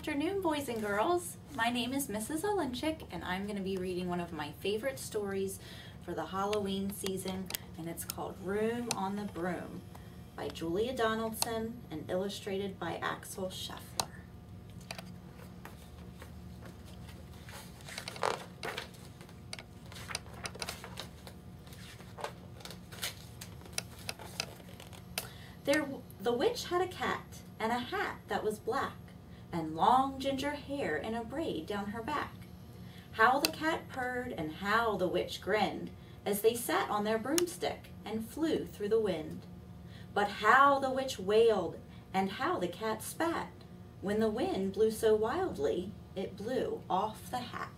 afternoon, boys and girls. My name is Mrs. Olenchik, and I'm going to be reading one of my favorite stories for the Halloween season, and it's called Room on the Broom by Julia Donaldson and illustrated by Axel Scheffler. The witch had a cat and a hat that was black, and long ginger hair in a braid down her back. How the cat purred and how the witch grinned as they sat on their broomstick and flew through the wind. But how the witch wailed and how the cat spat when the wind blew so wildly it blew off the hat.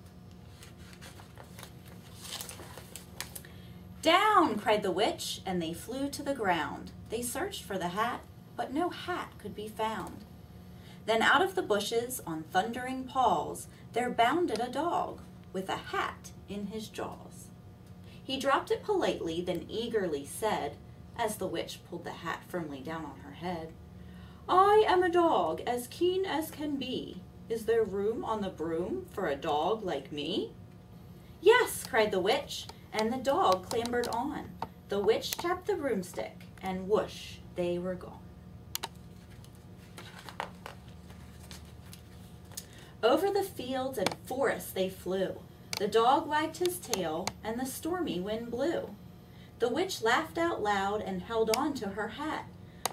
"Down!" cried the witch, and they flew to the ground. They searched for the hat, but no hat could be found. Then out of the bushes, on thundering paws, there bounded a dog with a hat in his jaws. He dropped it politely, then eagerly said, as the witch pulled the hat firmly down on her head, "I am a dog as keen as can be. Is there room on the broom for a dog like me?" "Yes," cried the witch, and the dog clambered on. The witch tapped the broomstick, and whoosh, they were gone. Over the fields and forests they flew. The dog wagged his tail, and the stormy wind blew. The witch laughed out loud and held on to her hat,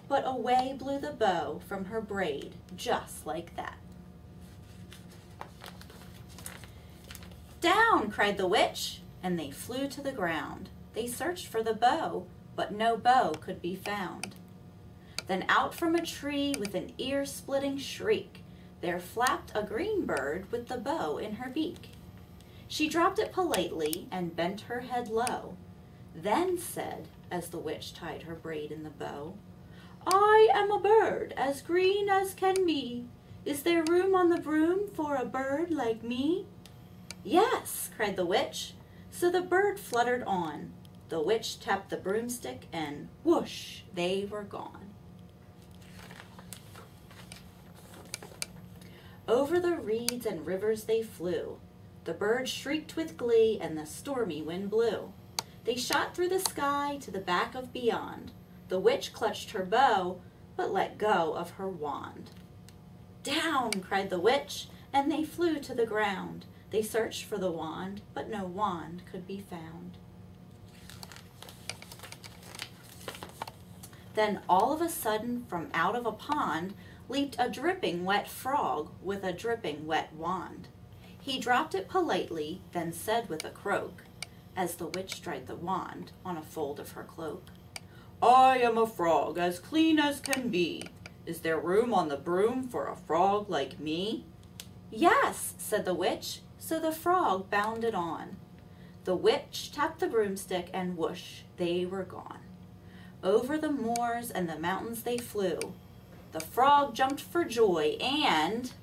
but away blew the bow from her braid, just like that. "Down!" cried the witch, and they flew to the ground. They searched for the bow, but no bow could be found. Then out from a tree with an ear-splitting shriek, there flapped a green bird with the bow in her beak. She dropped it politely and bent her head low, then said, as the witch tied her braid in the bow, "I am a bird as green as can be. Is there room on the broom for a bird like me?" "Yes," cried the witch. So the bird fluttered on. The witch tapped the broomstick, and whoosh, they were gone. Over the reeds and rivers they flew. The bird shrieked with glee, and the stormy wind blew. They shot through the sky to the back of beyond. The witch clutched her bow, but let go of her wand. "Down!" cried the witch, and they flew to the ground. They searched for the wand, but no wand could be found. Then all of a sudden, from out of a pond, leaped a dripping wet frog with a dripping wet wand. He dropped it politely, then said with a croak, as the witch dried the wand on a fold of her cloak, "I am a frog as clean as can be. Is there room on the broom for a frog like me?" "Yes," said the witch, so the frog bounded on. The witch tapped the broomstick, and whoosh, they were gone. Over the moors and the mountains they flew. The frog jumped for joy, and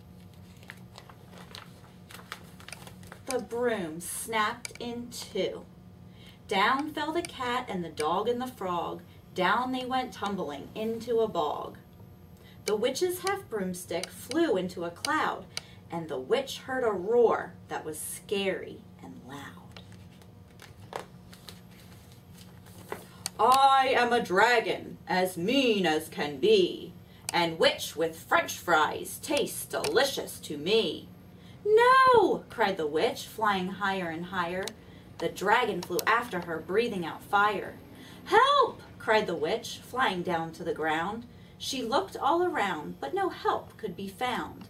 the broom snapped in two. Down fell the cat and the dog and the frog. Down they went tumbling into a bog. The witch's half broomstick flew into a cloud, and the witch heard a roar that was scary and loud. "I am a dragon, as mean as can be, and which with French fries tastes delicious to me." "No!" cried the witch, flying higher and higher. The dragon flew after her, breathing out fire. "Help!" cried the witch, flying down to the ground. She looked all around, but no help could be found.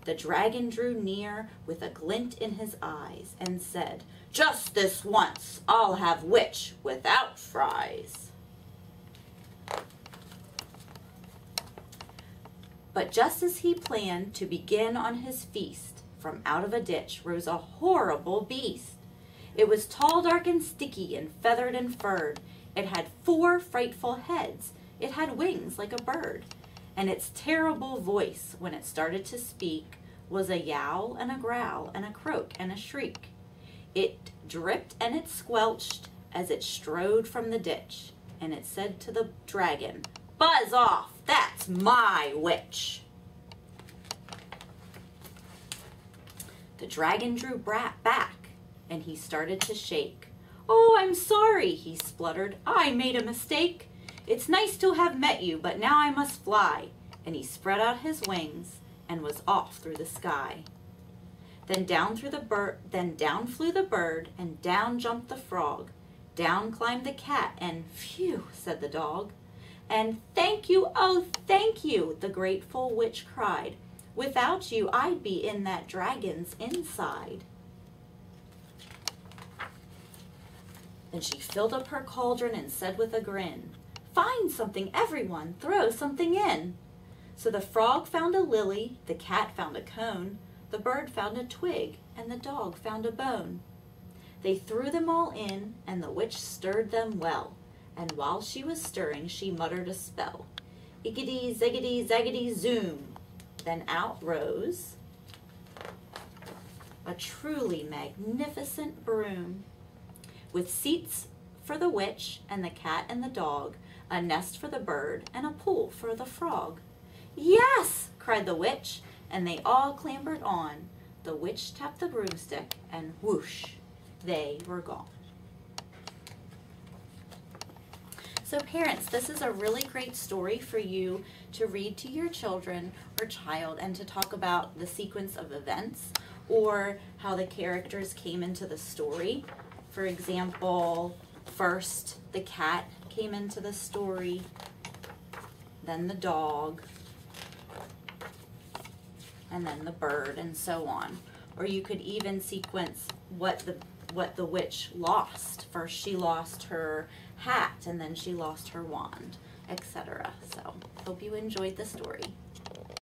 The dragon drew near with a glint in his eyes and said, "Just this once, I'll have witch without fries." But just as he planned to begin on his feast, from out of a ditch rose a horrible beast. It was tall, dark, and sticky, and feathered and furred. It had 4 frightful heads. It had wings like a bird. And its terrible voice, when it started to speak, was a yowl and a growl and a croak and a shriek. It dripped and it squelched as it strode from the ditch, and it said to the dragon, "Buzz off, that's my witch." The dragon drew back, and he started to shake. "Oh, I'm sorry," he spluttered. "I made a mistake. It's nice to have met you, but now I must fly." And he spread out his wings and was off through the sky. Then down flew the bird, and down jumped the frog. Down climbed the cat, and "Phew," said the dog. And "Thank you, oh, thank you," the grateful witch cried. "Without you, I'd be in that dragon's inside." Then she filled up her cauldron and said with a grin, "Find something, everyone, throw something in." So the frog found a lily, the cat found a cone, the bird found a twig, and the dog found a bone. They threw them all in, and the witch stirred them well, and while she was stirring, she muttered a spell. Ickety, ziggity, zaggity, zoom. Then out rose a truly magnificent broom, with seats for the witch and the cat and the dog, a nest for the bird, and a pool for the frog. "Yes!" cried the witch, and they all clambered on. The witch tapped the broomstick, and whoosh, they were gone. So parents, this is a really great story for you to read to your children or child and to talk about the sequence of events or how the characters came into the story. For example, first the cat came into the story, then the dog, and then the bird, and so on. Or you could even sequence what the witch lost. First she lost her hat, and then she lost her wand, etc. So hope you enjoyed the story.